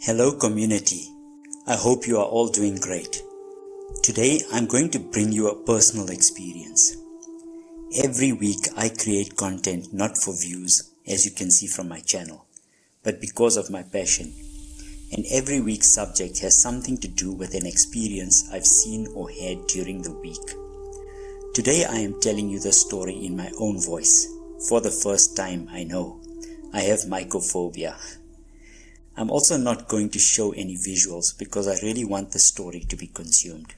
Hello community, I hope you are all doing great. Today I'm going to bring you a personal experience. Every week I create content not for views, as you can see from my channel, but because of my passion. And every week's subject has something to do with an experience I've seen or had during the week. Today I am telling you the story in my own voice. For the first time, I know. I have mycophobia. I'm also not going to show any visuals because I really want the story to be consumed.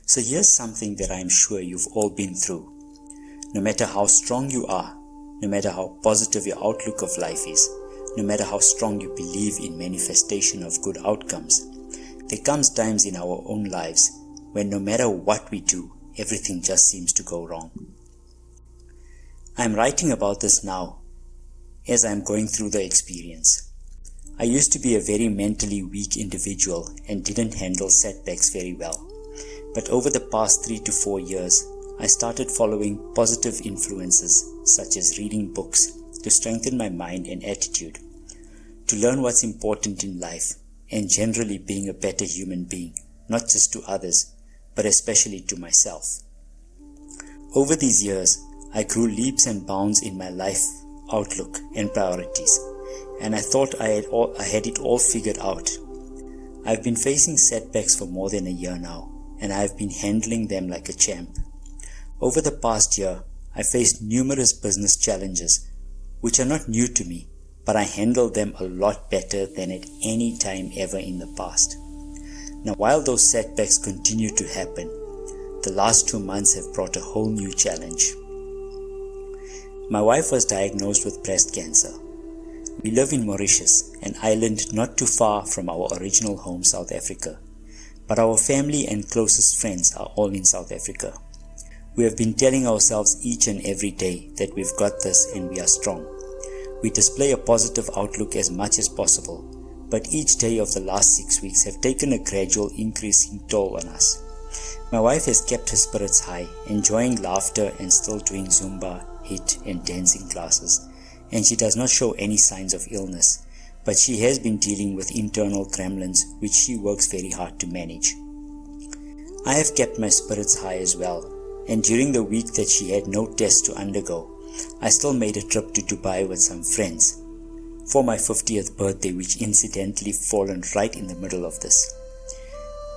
So here's something that I'm sure you've all been through. No matter how strong you are, no matter how positive your outlook of life is, no matter how strong you believe in manifestation of good outcomes, there comes times in our own lives when no matter what we do, everything just seems to go wrong. I'm writing about this now as I'm going through the experience. I used to be a very mentally weak individual and didn't handle setbacks very well. But over the past 3 to 4 years, I started following positive influences such as reading books to strengthen my mind and attitude, to learn what's important in life, and generally being a better human being, not just to others, but especially to myself. Over these years, I grew leaps and bounds in my life outlook and priorities, and I thought I had it all figured out. I've been facing setbacks for more than a year now, and I've been handling them like a champ. Over the past year, I faced numerous business challenges, which are not new to me, but I handled them a lot better than at any time ever in the past. Now, while those setbacks continue to happen, the last 2 months have brought a whole new challenge. My wife was diagnosed with breast cancer. We live in Mauritius, an island not too far from our original home, South Africa. But our family and closest friends are all in South Africa. We have been telling ourselves each and every day that we've got this and we are strong. We display a positive outlook as much as possible, but each day of the last 6 weeks have taken a gradual increasing toll on us. My wife has kept her spirits high, enjoying laughter and still doing Zumba, HIIT and dancing classes, and she does not show any signs of illness, but she has been dealing with internal gremlins which she works very hard to manage. I have kept my spirits high as well, and during the week that she had no tests to undergo, I still made a trip to Dubai with some friends for my 50th birthday, which incidentally fallen right in the middle of this.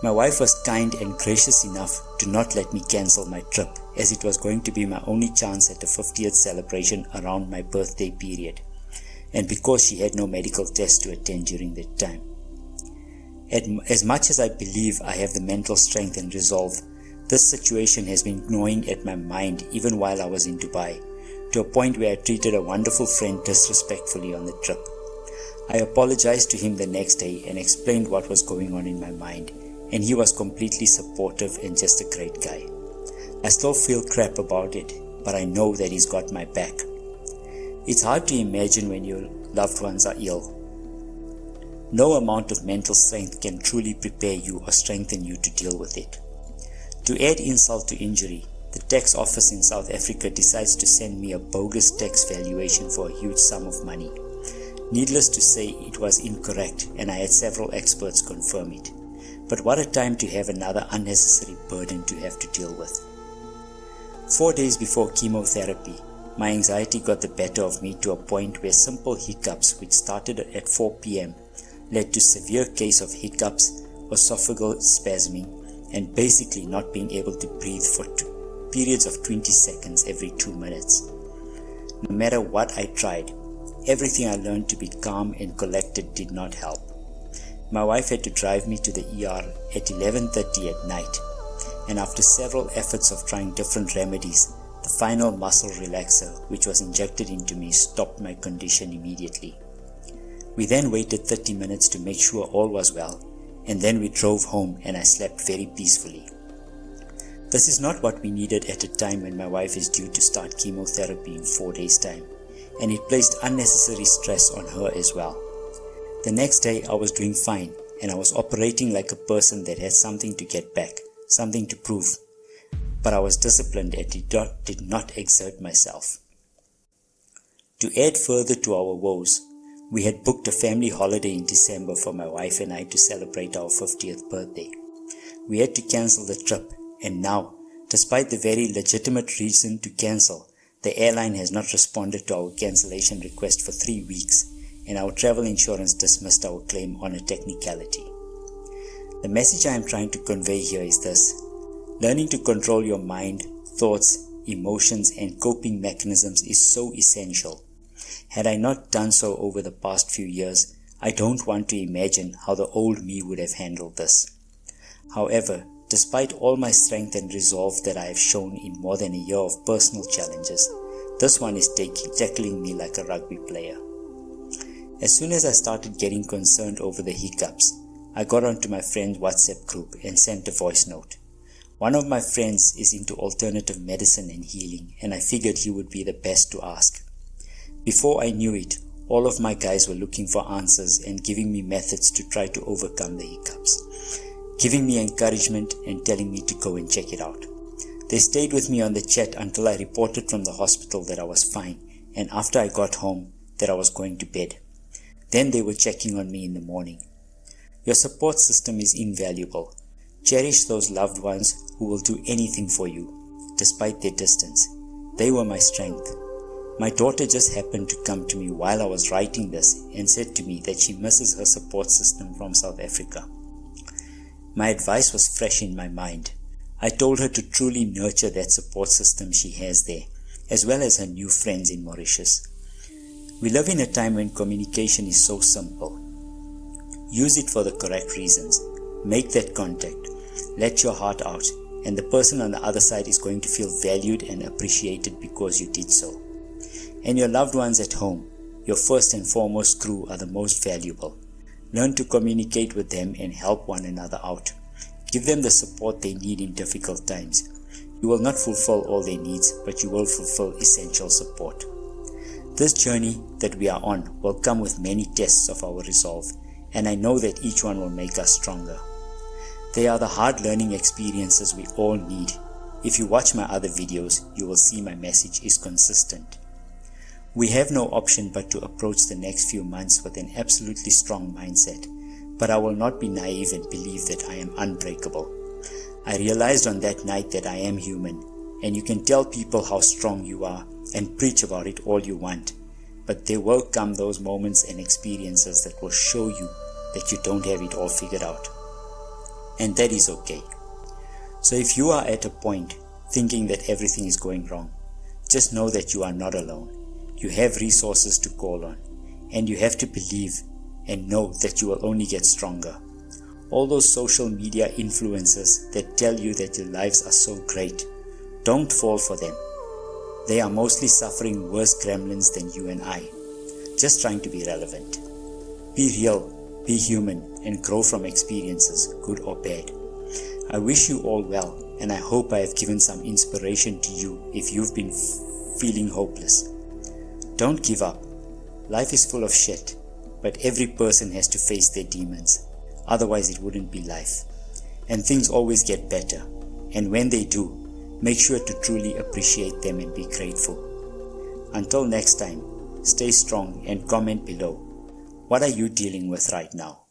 My wife was kind and gracious enough to not let me cancel my trip, as it was going to be my only chance at a 50th celebration around my birthday period, and because she had no medical tests to attend during that time. As much as I believe I have the mental strength and resolve, this situation has been gnawing at my mind even while I was in Dubai, to a point where I treated a wonderful friend disrespectfully on the trip. I apologized to him the next day and explained what was going on in my mind, and he was completely supportive and just a great guy. I still feel crap about it, but I know that he's got my back. It's hard to imagine when your loved ones are ill. No amount of mental strength can truly prepare you or strengthen you to deal with it. To add insult to injury, the tax office in South Africa decides to send me a bogus tax valuation for a huge sum of money. Needless to say, it was incorrect, and I had several experts confirm it. But what a time to have another unnecessary burden to have to deal with. 4 days before chemotherapy, my anxiety got the better of me to a point where simple hiccups, which started at 4 p.m, led to severe case of hiccups, esophageal spasming, and basically not being able to breathe for periods of 20 seconds every 2 minutes. No matter what I tried, everything I learned to be calm and collected did not help. My wife had to drive me to the ER at 11:30 at night, and after several efforts of trying different remedies, the final muscle relaxer, which was injected into me, stopped my condition immediately. We then waited 30 minutes to make sure all was well, and then we drove home and I slept very peacefully. This is not what we needed at a time when my wife is due to start chemotherapy in 4 days' time, and it placed unnecessary stress on her as well. The next day I was doing fine, and I was operating like a person that had something to get back, something to prove, but I was disciplined and did not exert myself. To add further to our woes, We had booked a family holiday in December for my wife and I to celebrate our 50th birthday. We had to cancel the trip, and now, despite the very legitimate reason to cancel, the airline has not responded to our cancellation request for 3 weeks, and our travel insurance dismissed our claim on a technicality. The message I am trying to convey here is this: learning to control your mind, thoughts, emotions, and coping mechanisms is so essential. Had I not done so over the past few years, I don't want to imagine how the old me would have handled this. However, despite all my strength and resolve that I have shown in more than a year of personal challenges, this one is tackling me like a rugby player. As soon as I started getting concerned over the hiccups, I got onto my friend's WhatsApp group and sent a voice note. One of my friends is into alternative medicine and healing, and I figured he would be the best to ask. Before I knew it, all of my guys were looking for answers and giving me methods to try to overcome the hiccups, giving me encouragement and telling me to go and check it out. They stayed with me on the chat until I reported from the hospital that I was fine, and after I got home, that I was going to bed. Then they were checking on me in the morning. Your support system is invaluable. Cherish those loved ones who will do anything for you, despite their distance. They were my strength. My daughter just happened to come to me while I was writing this and said to me that she misses her support system from South Africa. My advice was fresh in my mind. I told her to truly nurture that support system she has there, as well as her new friends in Mauritius. We live in a time when communication is so simple. Use it for the correct reasons. Make that contact. Let your heart out, and the person on the other side is going to feel valued and appreciated because you did so. And your loved ones at home, your first and foremost crew, are the most valuable. Learn to communicate with them and help one another out. Give them the support they need in difficult times. You will not fulfill all their needs, but you will fulfill essential support. This journey that we are on will come with many tests of our resolve, and I know that each one will make us stronger. They are the hard learning experiences we all need. If you watch my other videos, you will see my message is consistent. We have no option but to approach the next few months with an absolutely strong mindset, but I will not be naive and believe that I am unbreakable. I realized on that night that I am human, and you can tell people how strong you are and preach about it all you want, but there will come those moments and experiences that will show you that you don't have it all figured out. And that is okay. So if you are at a point thinking that everything is going wrong, just know that you are not alone. You have resources to call on, and you have to believe and know that you will only get stronger. All those social media influencers that tell you that your lives are so great, don't fall for them. They are mostly suffering worse gremlins than you and I, just trying to be relevant. Be real, be human, and grow from experiences, good or bad. I wish you all well, and I hope I have given some inspiration to you if you've been feeling hopeless. Don't give up. Life is full of shit, but every person has to face their demons. Otherwise it wouldn't be life. And things always get better. And when they do, make sure to truly appreciate them and be grateful. Until next time, stay strong and comment below. What are you dealing with right now?